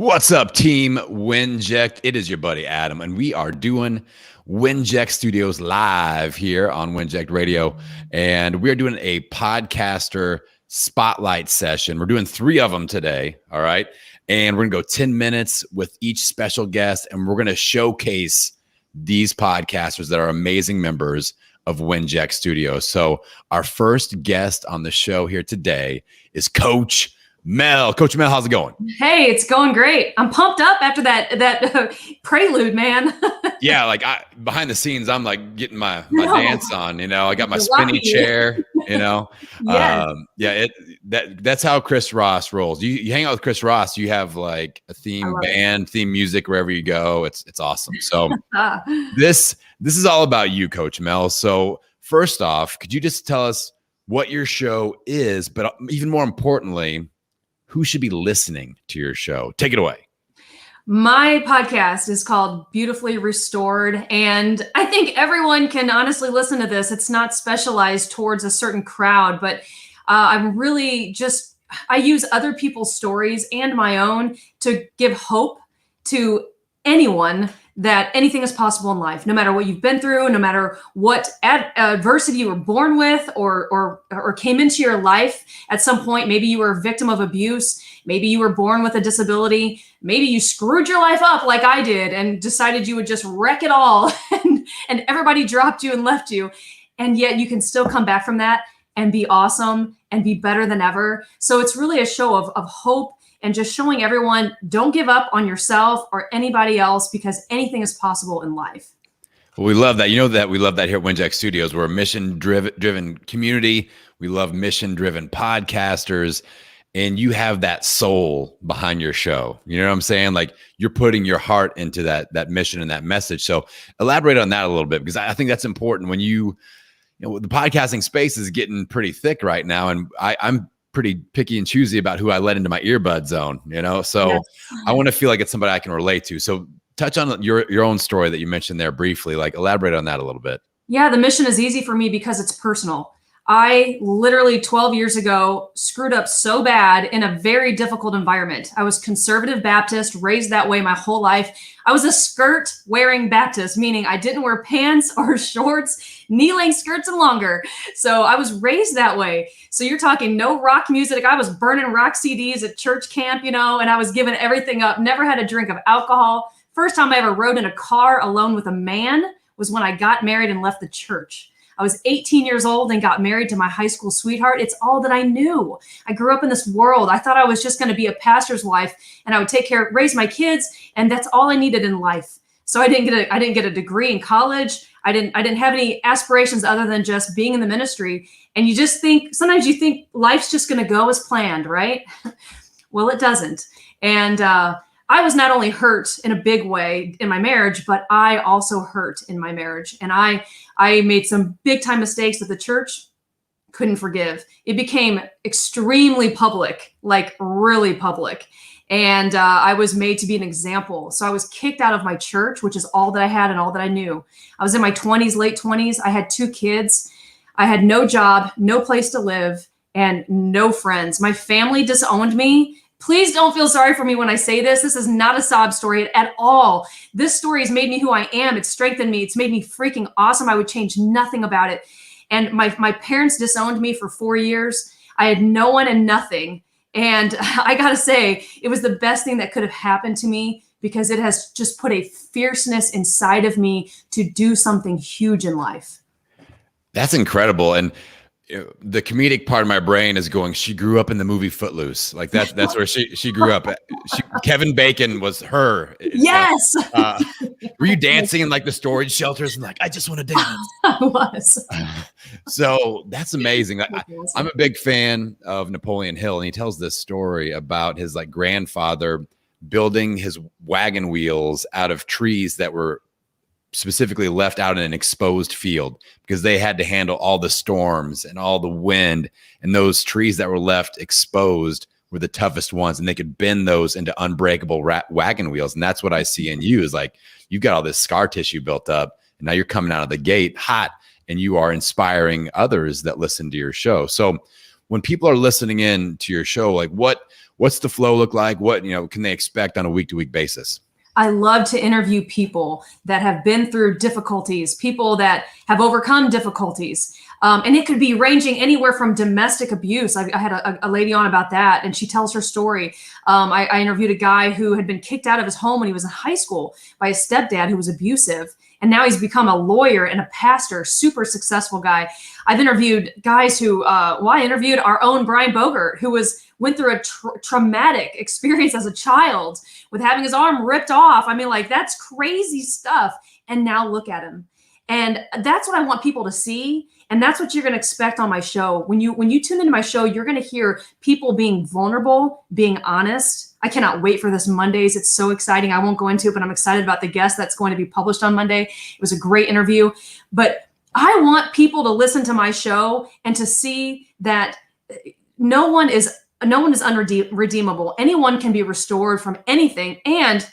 What's up, Team Winject? It is your buddy Adam, and we are doing Winject Studios live here on Winject Radio, and we're doing a podcaster spotlight session. We're doing 3 of them today, all right? And we're going to go 10 minutes with each special guest, and we're going to showcase these podcasters that are amazing members of Winject Studios. So our first guest on the show here today is Coach Mel. Coach Mel, how's it going? Hey, it's going great. I'm pumped up after that prelude, man. Yeah, like behind the scenes, I'm like getting my dance on. You know, I got my spinning chair. You know, Yes. That's how Chris Ross rolls. You hang out with Chris Ross, you have like a theme band, theme music wherever you go. It's awesome. So this is all about you, Coach Mel. So first off, could you just tell us what your show is, but even more importantly, who should be listening to your show? Take it away. My podcast is called Beautifully Restored, and I think everyone can honestly listen to this. It's not specialized towards a certain crowd, but I'm really I use other people's stories and my own to give hope to anyone that anything is possible in life, no matter what you've been through, no matter what adversity you were born with or came into your life at some point. Maybe you were a victim of abuse. Maybe you were born with a disability. Maybe you screwed your life up like I did and decided you would just wreck it all and everybody dropped you and left you. And yet you can still come back from that and be awesome and be better than ever. So it's really a show of hope and just showing everyone, don't give up on yourself or anybody else, because anything is possible in life. Well, we love that. You know that we love that here at Winject Studios. We're a mission-driven community. We love mission-driven podcasters. And you have that soul behind your show. You know what I'm saying? Like you're putting your heart into that mission and that message. So elaborate on that a little bit, because I think that's important when you know, the podcasting space is getting pretty thick right now. And I'm pretty picky and choosy about who I let into my earbud zone, you know? So yes. I want to feel like it's somebody I can relate to. So touch on your own story that you mentioned there briefly, like elaborate on that a little bit. Yeah, the mission is easy for me because it's personal. I literally 12 years ago screwed up so bad in a very difficult environment. I was conservative Baptist, raised that way my whole life. I was a skirt wearing Baptist, meaning I didn't wear pants or shorts, knee-length skirts and longer. So I was raised that way. So you're talking no rock music. I was burning rock CDs at church camp, you know, and I was giving everything up. Never had a drink of alcohol. First time I ever rode in a car alone with a man was when I got married and left the church. I was 18 years old and got married to my high school sweetheart. It's all that I knew. I grew up in this world. I thought I was just going to be a pastor's wife and I would raise my kids, and that's all I needed in life. So I didn't get a degree in college. I didn't have any aspirations other than just being in the ministry. And sometimes you think life's just going to go as planned, right? Well, it doesn't. And I was not only hurt in a big way in my marriage, but I also hurt in my marriage. And I made some big time mistakes that the church couldn't forgive. It became extremely public, like really public. And I was made to be an example. So I was kicked out of my church, which is all that I had and all that I knew. I was in my 20s, late 20s. I had 2 kids. I had no job, no place to live, and no friends. My family disowned me. Please don't feel sorry for me when I say this. This is not a sob story at all. This story has made me who I am. It's strengthened me. It's made me freaking awesome. I would change nothing about it. And my parents disowned me for 4 years. I had no one and nothing. And I got to say, it was the best thing that could have happened to me, because it has just put a fierceness inside of me to do something huge in life. That's incredible. And the comedic part of my brain is going, she grew up in the movie Footloose. Like that's where she grew up. Kevin Bacon was her. Yes. Were you dancing in like the storage shelters and like, I just want to dance? I was. So that's amazing. I'm a big fan of Napoleon Hill, and he tells this story about his like grandfather building his wagon wheels out of trees that were specifically left out in an exposed field because they had to handle all the storms and all the wind, and those trees that were left exposed were the toughest ones, and they could bend those into unbreakable wagon wheels. And that's what I see in you, is like you've got all this scar tissue built up, and now you're coming out of the gate hot, and you are inspiring others that listen to your show. So when people are listening in to your show, like what What's the flow look like? What, can they expect on a week-to-week basis? I love to interview people that have been through difficulties, people that have overcome difficulties. And it could be ranging anywhere from domestic abuse. I had a lady on about that, and she tells her story. I interviewed a guy who had been kicked out of his home when he was in high school by his stepdad who was abusive. And now he's become a lawyer and a pastor, super successful guy. I've interviewed guys who, I interviewed our own Brian Bogert, who went through a traumatic experience as a child with having his arm ripped off. I mean, like, that's crazy stuff. And now look at him. And that's what I want people to see. And that's what you're going to expect on my show. When you tune into my show, you're going to hear people being vulnerable, being honest. I cannot wait for this Mondays. It's so exciting. I won't go into it, but I'm excited about the guest that's going to be published on Monday. It was a great interview. But I want people to listen to my show and to see that no one is unredeemable. Anyone can be restored from anything. And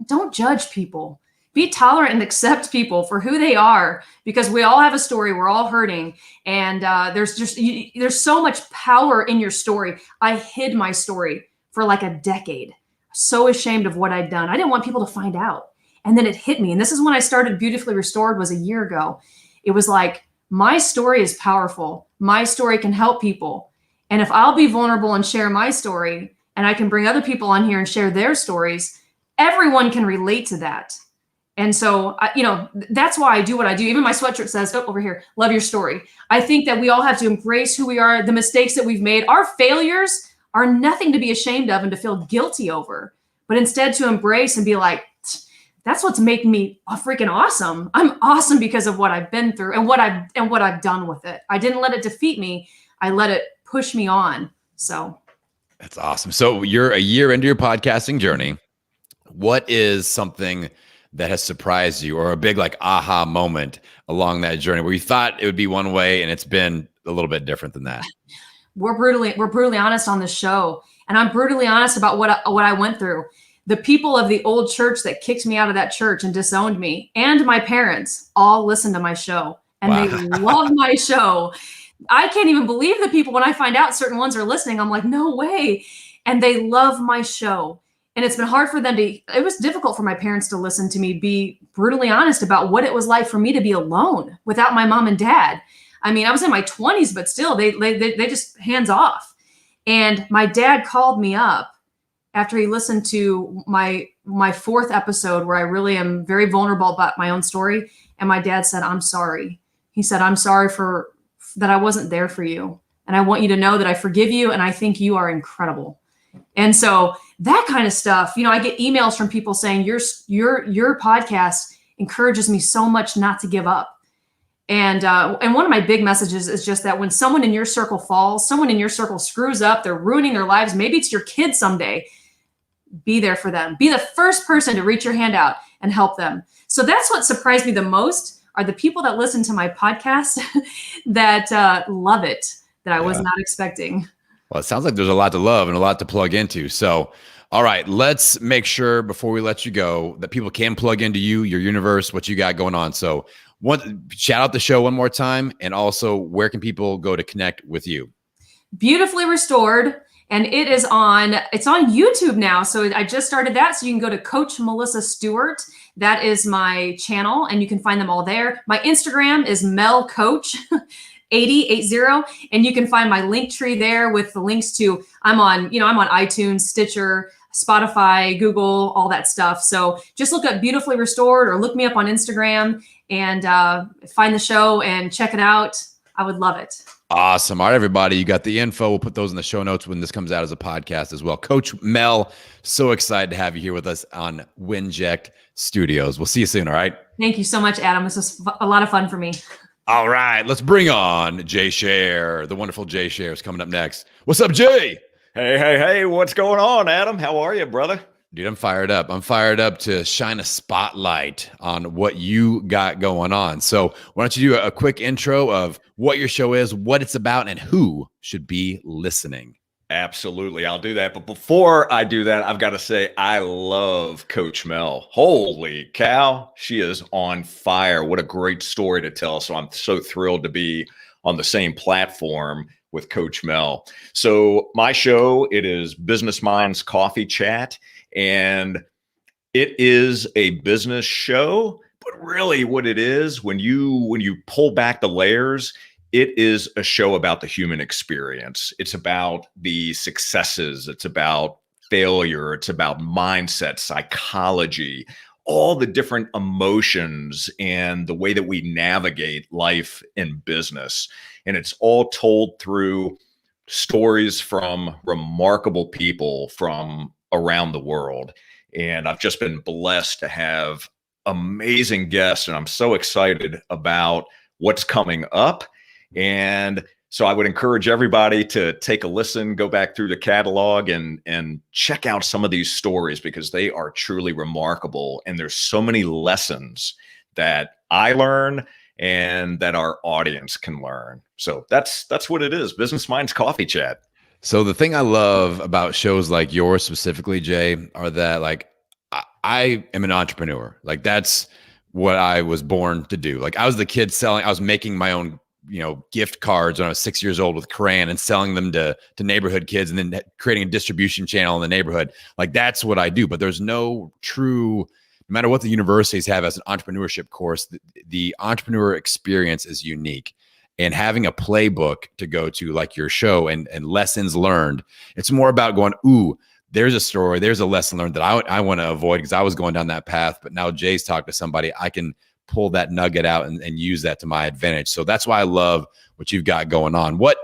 don't judge people. Be tolerant and accept people for who they are, because we all have a story. We're all hurting. And there's so much power in your story. I hid my story for like a decade. So ashamed of what I'd done. I didn't want people to find out. And then it hit me. And this is when I started Beautifully Restored, was a year ago. It was like, my story is powerful. My story can help people. And if I'll be vulnerable and share my story, and I can bring other people on here and share their stories, everyone can relate to that. And so, that's why I do what I do. Even my sweatshirt says, over here, love your story. I think that we all have to embrace who we are, the mistakes that we've made. Our failures are nothing to be ashamed of and to feel guilty over, but instead to embrace and be like, that's what's making me freaking awesome. I'm awesome because of what I've been through and what I've done with it. I didn't let it defeat me. I let it push me on. So that's awesome. So you're a year into your podcasting journey. What is something that has surprised you, or a big like aha moment along that journey where you thought it would be one way and it's been a little bit different than that? We're brutally honest on this show, and I'm brutally honest about what I went through. The people of the old church that kicked me out of that church and disowned me, and my parents, all listen to my show, and They love my show. I can't even believe the people when I find out certain ones are listening. I'm like, no way. And they love my show. And it's been hard for them it was difficult for my parents to listen to me be brutally honest about what it was like for me to be alone without my mom and dad. I mean, I was in my 20s, but still they just hands off. And my dad called me up after he listened to my 4th episode, where I really am very vulnerable about my own story. And my dad said, I'm sorry. He said, I'm sorry that I wasn't there for you. And I want you to know that I forgive you. And I think you are incredible. And so that kind of stuff, I get emails from people saying your podcast encourages me so much not to give up. And one of my big messages is just that when someone in your circle falls, someone in your circle screws up, they're ruining their lives. Maybe it's your kid someday. Be there for them. Be the first person to reach your hand out and help them. So that's what surprised me the most, are the people that listen to my podcast that love it, that I was not expecting. Well, it sounds like there's a lot to love and a lot to plug into. So, all right, let's make sure before we let you go that people can plug into you, your universe, what you got going on. So shout out the show one more time. And also, where can people go to connect with you? Beautifully Restored. And it's on YouTube now. So I just started that. So you can go to Coach Melissa Stewart. That is my channel, and you can find them all there. My Instagram is @melcoach. 8080, and you can find my link tree there with the links to, I'm on iTunes, Stitcher, Spotify, Google, all that stuff. So just look up Beautifully Restored, or look me up on Instagram and find the show and check it out. I would love it. Awesome. All right, everybody, you got the info. We'll put those in the show notes when this comes out as a podcast as well. Coach Mel, so excited to have you here with us on Winject Studios. We'll see you soon. All right. Thank you so much, Adam. This was a lot of fun for me. All right, let's bring on Jay Scherr. The wonderful Jay Scherr is coming up next. What's up, Jay? Hey, what's going on, Adam? How are you, brother? Dude, I'm fired up. I'm fired up to shine a spotlight on what you got going on. So why don't you do a quick intro of what your show is, what it's about, and who should be listening? Absolutely. I'll do that. But before I do that, I've got to say, I love Coach Mel. Holy cow. She is on fire. What a great story to tell. So I'm so thrilled to be on the same platform with Coach Mel. So my show, it is Business Minds Coffee Chat, and it is a business show, but really what it is, when you pull back the layers, it is a show about the human experience. It's about the successes. It's about failure. It's about mindset, psychology, all the different emotions and the way that we navigate life and business. And it's all told through stories from remarkable people from around the world. And I've just been blessed to have amazing guests, and I'm so excited about what's coming up. And so I would encourage everybody to take a listen, go back through the catalog and check out some of these stories, because they are truly remarkable. And there's so many lessons that I learn and that our audience can learn. So that's what it is. Business Minds Coffee Chat. So the thing I love about shows like yours specifically, Jay, are that like I am an entrepreneur. Like that's what I was born to do. Like I was the kid selling, I was making my own, gift cards when I was 6 years old with crayon and selling them to neighborhood kids, and then creating a distribution channel in the neighborhood. Like that's what I do. But there's no true, no matter what the universities have as an entrepreneurship course, the entrepreneur experience is unique. And having a playbook to go to, like your show, and lessons learned, it's more about going, ooh, there's a story, there's a lesson learned that I want to avoid because I was going down that path. But now Jay's talked to somebody, I can pull that nugget out and use that to my advantage. So that's why I love what you've got going on. What,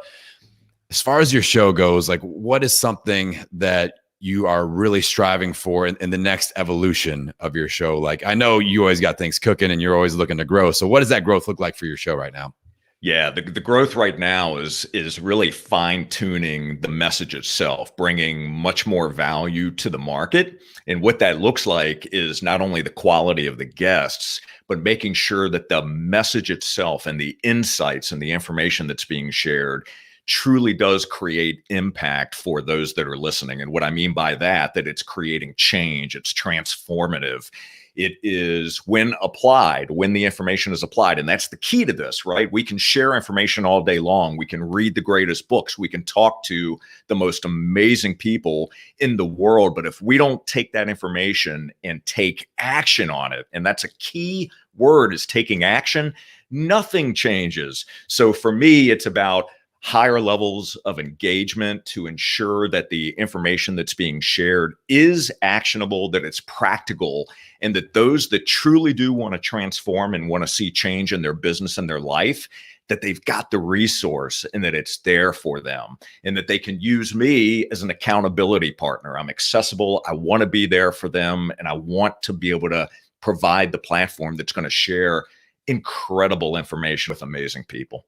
as far as your show goes, like what is something that you are really striving for in the next evolution of your show? Like I know you always got things cooking and you're always looking to grow. So what does that growth look like for your show right now? Yeah, the growth right now is really fine-tuning the message itself, bringing much more value to the market. And what that looks like is not only the quality of the guests, but making sure that the message itself and the insights and the information that's being shared truly does create impact for those that are listening. And what I mean by that it's creating change, it's transformative. It is when applied, when the information is applied. And that's the key to this, right? We can share information all day long. We can read the greatest books. We can talk to the most amazing people in the world. But if we don't take that information and take action on it, and that's a key word, is taking action, nothing changes. So for me, it's about higher levels of engagement to ensure that the information that's being shared is actionable, that it's practical, and that those that truly do want to transform and want to see change in their business and their life, that they've got the resource and that it's there for them, and that they can use me as an accountability partner. I'm accessible. I want to be there for them, and I want to be able to provide the platform that's going to share incredible information with amazing people.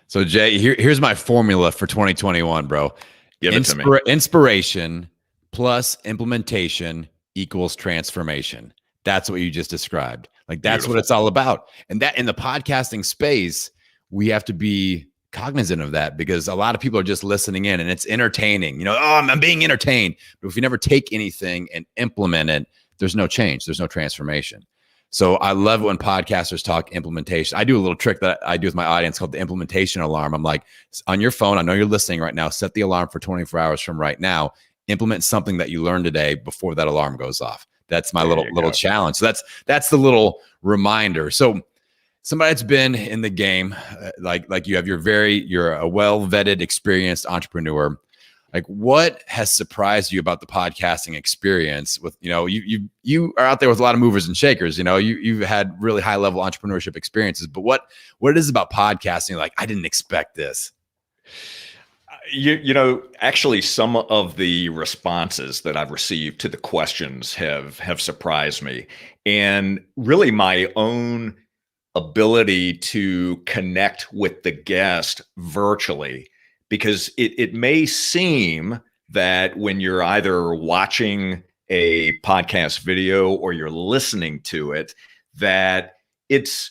So Jay, here's my formula for 2021, bro. Give it to me. Inspiration plus implementation equals transformation. That's what you just described. Like that's Beautiful. what it's all about. And that in the podcasting space, we have to be cognizant of that, because a lot of people are just listening in and it's entertaining. Oh, I'm being entertained. But if you never take anything and implement it, there's no change. There's no transformation. So I love when podcasters talk implementation. I do a little trick that I do with my audience called the implementation alarm. I'm like, on your phone, I know you're listening right now, set the alarm for 24 hours from right now. Implement something that you learned today before that alarm goes off. That's my little challenge. So that's the little reminder. So somebody that's been in the game, like you have, you're a well-vetted, experienced entrepreneur. Like what has surprised you about the podcasting experience? With, you are out there with a lot of movers and shakers, you've had really high level entrepreneurship experiences, but what it is about podcasting, like, I didn't expect this. Actually some of the responses that I've received to the questions have surprised me, and really my own ability to connect with the guest virtually. Because it may seem that when you're either watching a podcast video or you're listening to it, that it's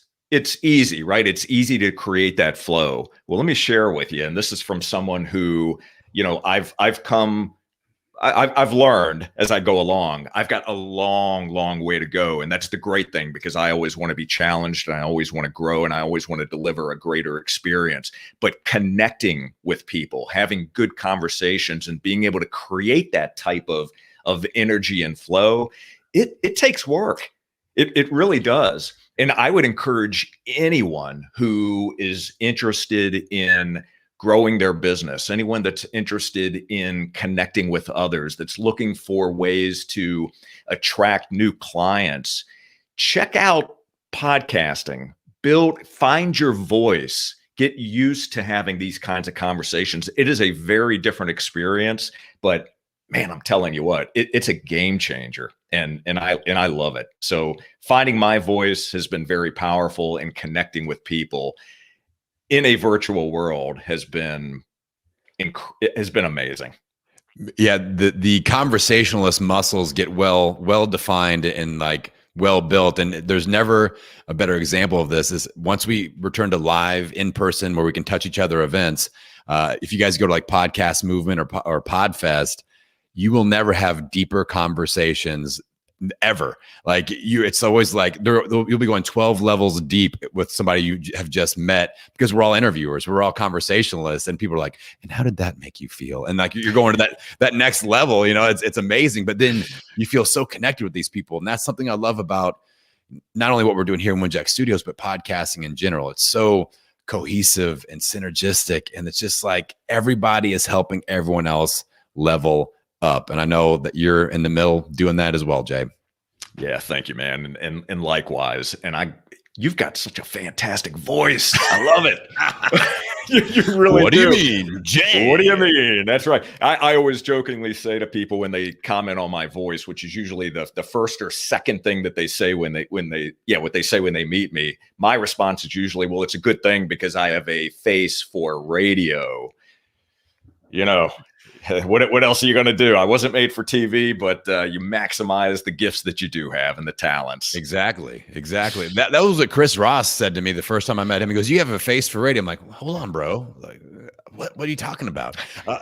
easy, right? It's easy to create that flow. Well, let me share with you, and this is from someone who, I've come I've learned as I go along, I've got a long, long way to go. And that's the great thing, because I always want to be challenged, and I always want to grow, and I always want to deliver a greater experience. But connecting with people, having good conversations, and being able to create that type of energy and flow, it takes work. It really does. And I would encourage anyone who is interested in growing their business, anyone that's interested in connecting with others, that's looking for ways to attract new clients, check out podcasting. Find your voice, get used to having these kinds of conversations. It is a very different experience, but man, I'm telling you what, it's a game changer, and I love it. So finding my voice has been very powerful, and connecting with people in a virtual world has been amazing. Yeah, the conversationalist muscles get well defined and like well built, and there's never a better example of this. Is once we return to live in person where we can touch each other events. If you guys go to like Podcast Movement or Podfest, you will never have deeper conversations ever. Like it's always like you'll be going 12 levels deep with somebody you have just met, because we're all interviewers, we're all conversationalists, and people are like, and how did that make you feel? And like you're going to that next level, it's amazing. But then you feel so connected with these people, and that's something I love about not only what we're doing here in 𝗓𝗪𝗩 Studios, but podcasting in general. It's so cohesive and synergistic, and it's just like everybody is helping everyone else level up. And I know that you're in the middle doing that as well, Jay. Yeah, thank you, man. And likewise. And you've got such a fantastic voice. I love it. you really What do you mean, Jay? What do you mean? That's right. I always jokingly say to people when they comment on my voice, which is usually the first or second thing that they say when they meet me, my response is usually, well, it's a good thing because I have a face for radio. What else are you going to do? I wasn't made for TV, but you maximize the gifts that you do have and the talents. Exactly. That was what Chris Ross said to me the first time I met him. He goes, "You have a face for radio." I'm like, "Hold on, bro. Like, what are you talking about?"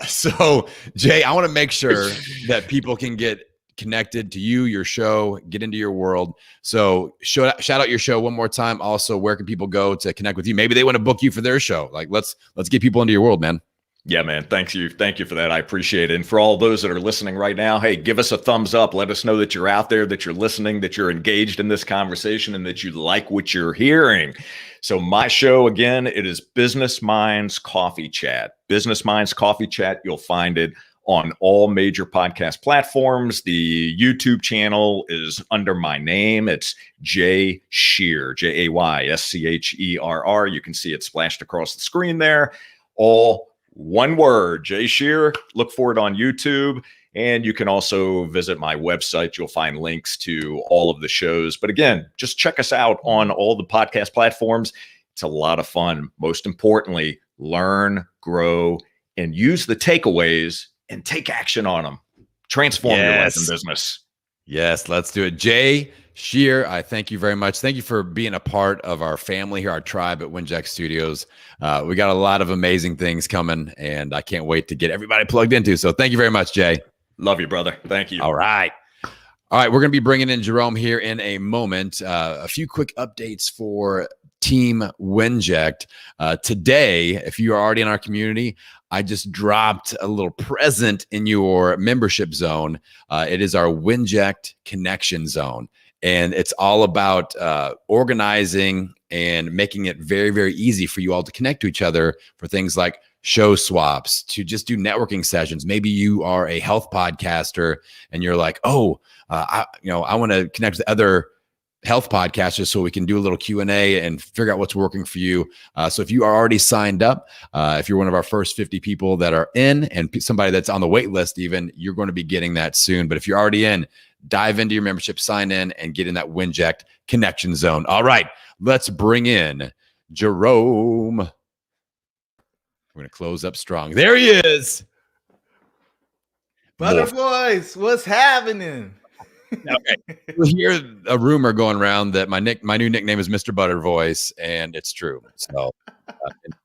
So, Jay, I want to make sure that people can get connected to you, your show, get into your world. So, shout out your show one more time. Also, where can people go to connect with you? Maybe they want to book you for their show. Like, let's get people into your world, man. Yeah, man. Thank you for that. I appreciate it. And for all those that are listening right now, hey, give us a thumbs up. Let us know that you're out there, that you're listening, that you're engaged in this conversation, and that you like what you're hearing. So my show, again, it is Business Minds Coffee Chat. Business Minds Coffee Chat. You'll find it on all major podcast platforms. The YouTube channel is under my name. It's Jay Scherr, JAYSCHERR. You can see it splashed across the screen there. All one word, Jay Scherr. Look for it on YouTube. And you can also visit my website. You'll find links to all of the shows. But again, just check us out on all the podcast platforms. It's a lot of fun. Most importantly, learn, grow, and use the takeaways and take action on them. Transform your life and business. Yes, let's do it. Jay Scherr, I thank you very much. Thank you for being a part of our family here, our tribe at 𝗓𝗪𝗩 Studios. We got a lot of amazing things coming, and I can't wait to get everybody plugged into. So thank you very much, Jay. Love you, brother. Thank you. All right. We're going to be bringing in Jerome here in a moment. A few quick updates for Team 𝗓𝗪𝗩. Today, if you are already in our community, I just dropped a little present in your membership zone. It is our 𝗓𝗪𝗩 Connection Zone. And it's all about organizing and making it very, very easy for you all to connect to each other for things like show swaps, to just do networking sessions. Maybe you are a health podcaster and you're like, I want to connect with other health podcasters so we can do a little Q&A and figure out what's working for you. So if you are already signed up, if you're one of our first 50 people that are in, and somebody that's on the wait list even, you're going to be getting that soon. But if you're already in, dive into your membership, sign in, and get in that 𝗓𝗪𝗩 Connection Zone. All right, let's bring in Jerome. We're going to close up strong. There he is. Butter Boys, what's happening? Okay. We hear a rumor going around that my new nickname is Mr. Butter Voice, and it's true. So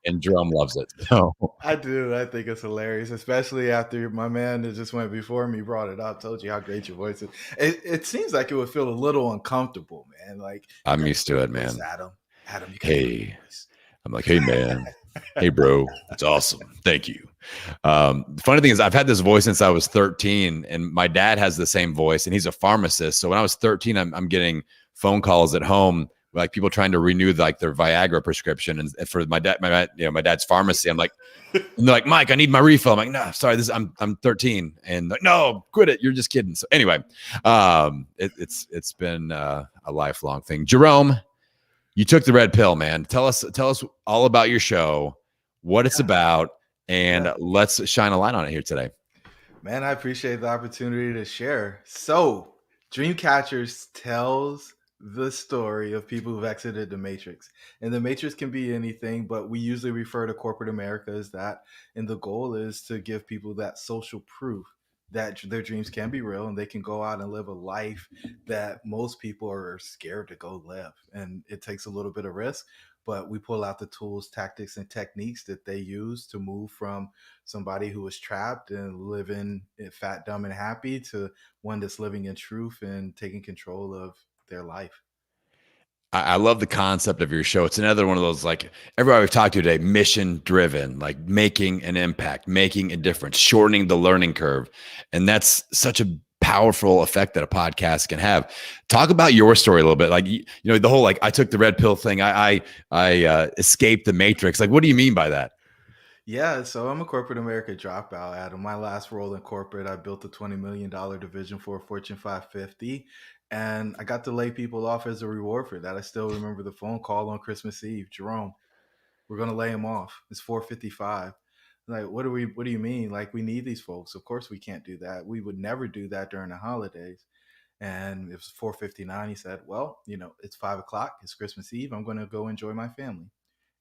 and Jerome loves it. So I do. I think it's hilarious, especially after my man that just went before me brought it up. Told you how great your voice is. It seems like it would feel a little uncomfortable, man. Like you I'm got used a to great it, voice, man. Adam. Adam, you got a great Hey, voice. I'm like, hey, man. Hey, bro. It's awesome. Thank you. The funny thing is, I've had this voice since I was 13, and my dad has the same voice, and he's a pharmacist. So when I was 13, I'm getting phone calls at home, like people trying to renew like their Viagra prescription, and for my dad, my dad's pharmacy. I'm like, and they're like, Mike, I need my refill. I'm like, no, sorry, I'm 13, and like, no, quit it. You're just kidding. So anyway, it's been a lifelong thing. Jerome, you took the red pill, man. Tell us all about your show, what it's about, and let's shine a light on it here today. Man, I appreciate the opportunity to share. So, Dreamcatchers tells the story of people who've exited the Matrix. And the Matrix can be anything, but we usually refer to corporate America as that. And the goal is to give people that social proof that their dreams can be real and they can go out and live a life that most people are scared to go live. And it takes a little bit of risk, but we pull out the tools, tactics, and techniques that they use to move from somebody who was trapped and living fat, dumb, and happy to one that's living in truth and taking control of their life. I love the concept of your show. It's another one of those, like everybody we've talked to today, mission driven, like making an impact, making a difference, shortening the learning curve. And that's such a powerful effect that a podcast can have. Talk about your story a little bit. Like, the whole, like, I took the red pill thing. I escaped the Matrix. Like, what do you mean by that? Yeah, so I'm a corporate America dropout, Adam. My last role in corporate, I built a $20 million division for a Fortune 550, and I got to lay people off as a reward for that. I still remember the phone call on Christmas Eve. Jerome, we're gonna lay him off. It's 4:55. Like, what do you mean? Like, we need these folks. Of course we can't do that. We would never do that during the holidays. And it was 4:59. He said, well, it's 5 o'clock. It's Christmas Eve. I'm gonna go enjoy my family.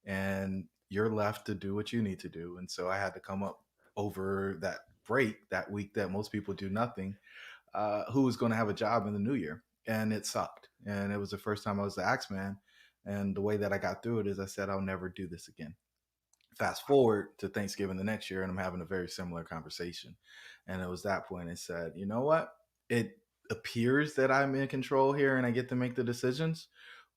And you're left to do what you need to do. And so I had to come up over that break that week that most people do nothing, who was going to have a job in the new year. And it sucked. And it was the first time I was the Axeman. And the way that I got through it is I said, I'll never do this again. Fast forward to Thanksgiving the next year, and I'm having a very similar conversation. And it was that point I said, you know what? It appears that I'm in control here and I get to make the decisions.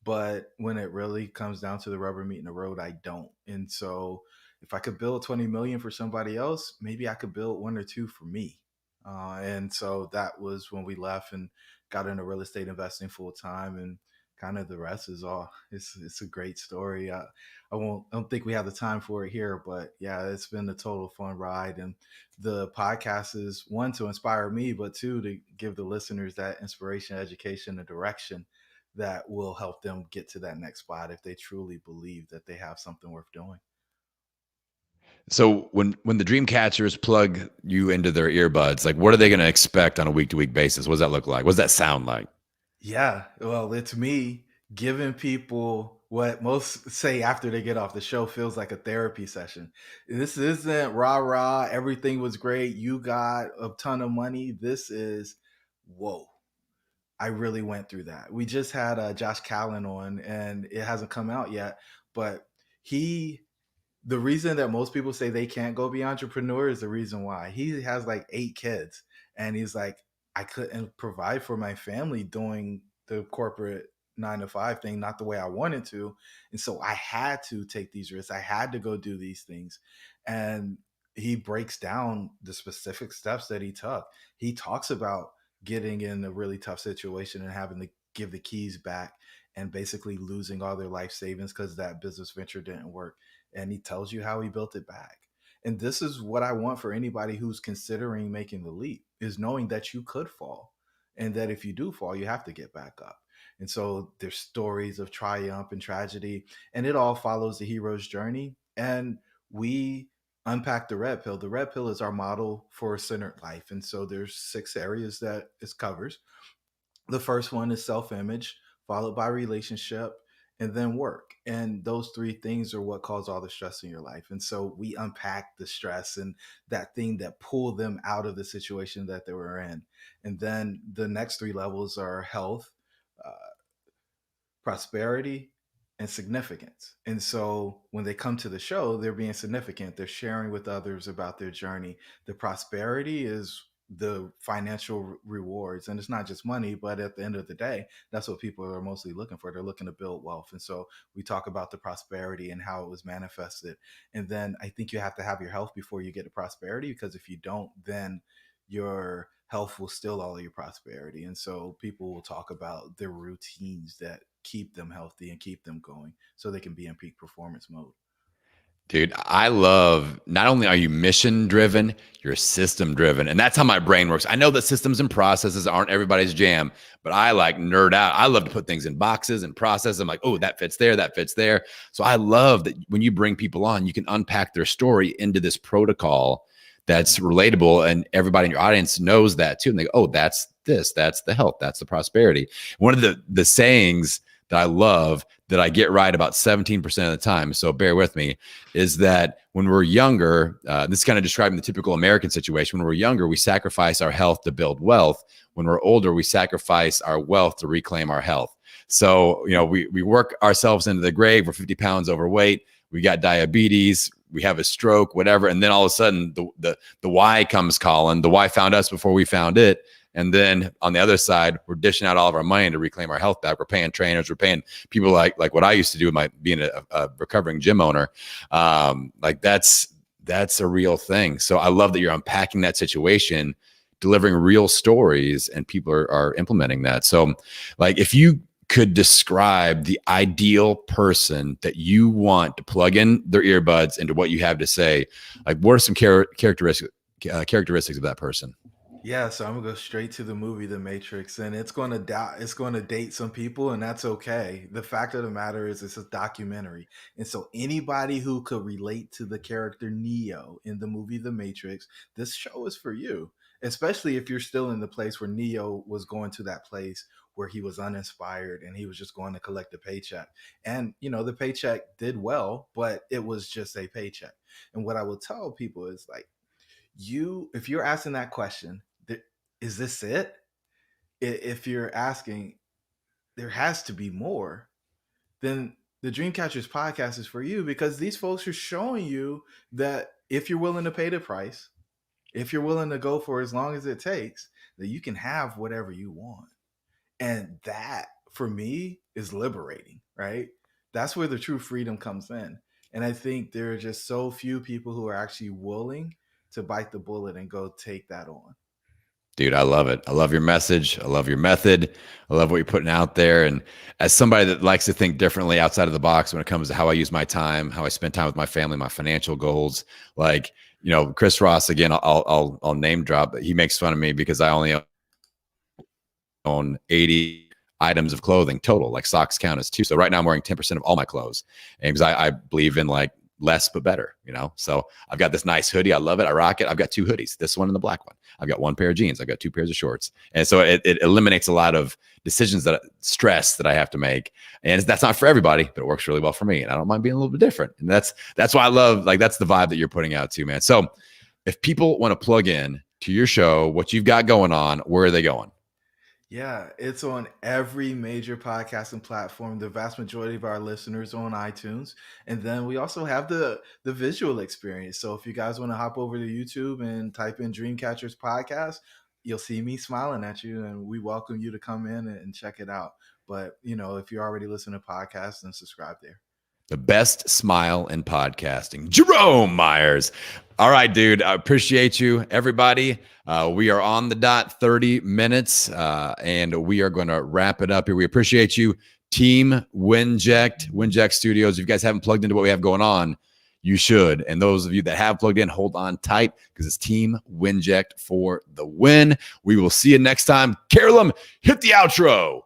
But when it really comes down to the rubber meeting the road, I don't. And so if I could build 20 million for somebody else, maybe I could build one or two for me. And so that was when we left and got into real estate investing full time, and kind of the rest is all. It's a great story. I don't think we have the time for it here, but yeah, it's been a total fun ride. And the podcast is one to inspire me, but two to give the listeners that inspiration, education, and direction that will help them get to that next spot if they truly believe that they have something worth doing. So when the Dreamcatchers plug you into their earbuds, like, what are they going to expect on a week-to-week basis? What does that look like? What does that sound like? Yeah, well, it's me giving people what most say after they get off the show feels like a therapy session. This isn't rah rah, everything was great, you got a ton of money. This is, whoa, I really went through that. We just had Josh Callan on, and it hasn't come out yet, but the reason that most people say they can't go be entrepreneur is the reason why. He has like 8 kids, and he's like, I couldn't provide for my family doing the corporate 9 to 5 thing, not the way I wanted to. And so I had to take these risks. I had to go do these things. And he breaks down the specific steps that he took. He talks about getting in a really tough situation and having to give the keys back and basically losing all their life savings because that business venture didn't work. And he tells you how he built it back. And this is what I want for anybody who's considering making the leap, is knowing that you could fall, and that if you do fall, you have to get back up. And so there's stories of triumph and tragedy, and it all follows the hero's journey. And we unpack the red pill. The red pill is our model for a centered life. And so there's 6 areas that it covers. The first one is self-image, followed by relationship, and then work. And those 3 things are what cause all the stress in your life. And so we unpack the stress and that thing that pulled them out of the situation that they were in. And then the next 3 levels are health, uh, prosperity, and significance. And so when they come to the show, they're being significant. They're sharing with others about their journey. The prosperity is the financial rewards. And it's not just money, but at the end of the day, that's what people are mostly looking for. They're looking to build wealth. And so we talk about the prosperity and how it was manifested. And then I think you have to have your health before you get to prosperity, because if you don't, then your health will steal all of your prosperity. And so people will talk about their routines that keep them healthy and keep them going so they can be in peak performance mode. Dude, I love, not only are you mission driven, you're system driven. And that's how my brain works. I know that systems and processes aren't everybody's jam, but I like nerd out. I love to put things in boxes and process. I'm like, oh, that fits there, that fits there. So I love that when you bring people on, you can unpack their story into this protocol that's relatable, and everybody in your audience knows that too. And they go, oh, that's this, that's the health, that's the prosperity. One of the sayings that I love, that I get right about 17% of the time, so bear with me, is that when we're younger, this is kind of describing the typical American situation. When we're younger, we sacrifice our health to build wealth. When we're older, we sacrifice our wealth to reclaim our health. So, you know, we work ourselves into the grave. We're 50 pounds overweight. We got diabetes. We have a stroke, whatever. And then all of a sudden the why comes calling. The why found us before we found it. And then on the other side, we're dishing out all of our money to reclaim our health back. We're paying trainers. We're paying people like what I used to do with my being a recovering gym owner. Like that's a real thing. So I love that you're unpacking that situation, delivering real stories, and people are implementing that. So like, if you could describe the ideal person that you want to plug in their earbuds into what you have to say, like what are some characteristics of that person? Yeah, so I'm gonna go straight to the movie The Matrix, and it's going to date some people, and that's okay. The fact of the matter is, it's a documentary, and so anybody who could relate to the character Neo in the movie The Matrix, this show is for you. Especially if you're still in the place where Neo was going to, that place where he was uninspired and he was just going to collect a paycheck. And you know, the paycheck did well, but it was just a paycheck. And what I will tell people is like, if you're asking that question, is this it? If you're asking, there has to be more, then the Dreamcatchers podcast is for you, because these folks are showing you that if you're willing to pay the price, if you're willing to go for as long as it takes, that you can have whatever you want. And that, for me, is liberating, right? That's where the true freedom comes in. And I think there are just so few people who are actually willing to bite the bullet and go take that on. Dude, I love it. I love your message. I love your method. I love what you're putting out there. And as somebody that likes to think differently outside of the box when it comes to how I use my time, how I spend time with my family, my financial goals, like, you know, Chris Ross, again, I'll name drop, but he makes fun of me because I only own 80 items of clothing total, like socks count as 2. So right now I'm wearing 10% of all my clothes, and because I believe in like less but better, you know. So I've got this nice hoodie, I love it, I rock it. I've got 2 hoodies, this one and the black one. I've got 1 pair of jeans, I've got 2 pairs of shorts. And so it eliminates a lot of decisions, stress that I have to make. And that's not for everybody, but it works really well for me, and I don't mind being a little bit different. And that's why I love, like, that's the vibe that you're putting out too, man. So if people want to plug in to your show, what you've got going on, where are they going? Yeah, it's on every major podcasting platform. The vast majority of our listeners are on iTunes. And then we also have the visual experience. So if you guys want to hop over to YouTube and type in Dreamcatchers podcast, you'll see me smiling at you, and we welcome you to come in and check it out. But, you know, if you're already listening to podcasts, then subscribe there. The best smile in podcasting, Jerome Myers. All right, dude. I appreciate you, everybody. We are on the dot, 30 minutes, and we are going to wrap it up here. We appreciate you, Team Winject Studios. If you guys haven't plugged into what we have going on, you should. And those of you that have plugged in, hold on tight, because it's Team Winject for the win. We will see you next time. Carolyn, hit the outro.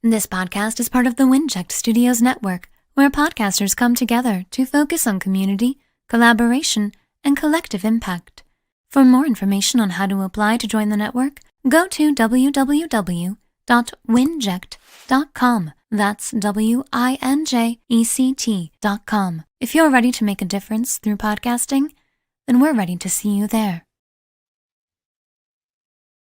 This podcast is part of the Winject Studios network, where podcasters come together to focus on community, collaboration, and collective impact. For more information on how to apply to join the network, go to www.winject.com. That's WINJECT.com. If you're ready to make a difference through podcasting, then we're ready to see you there.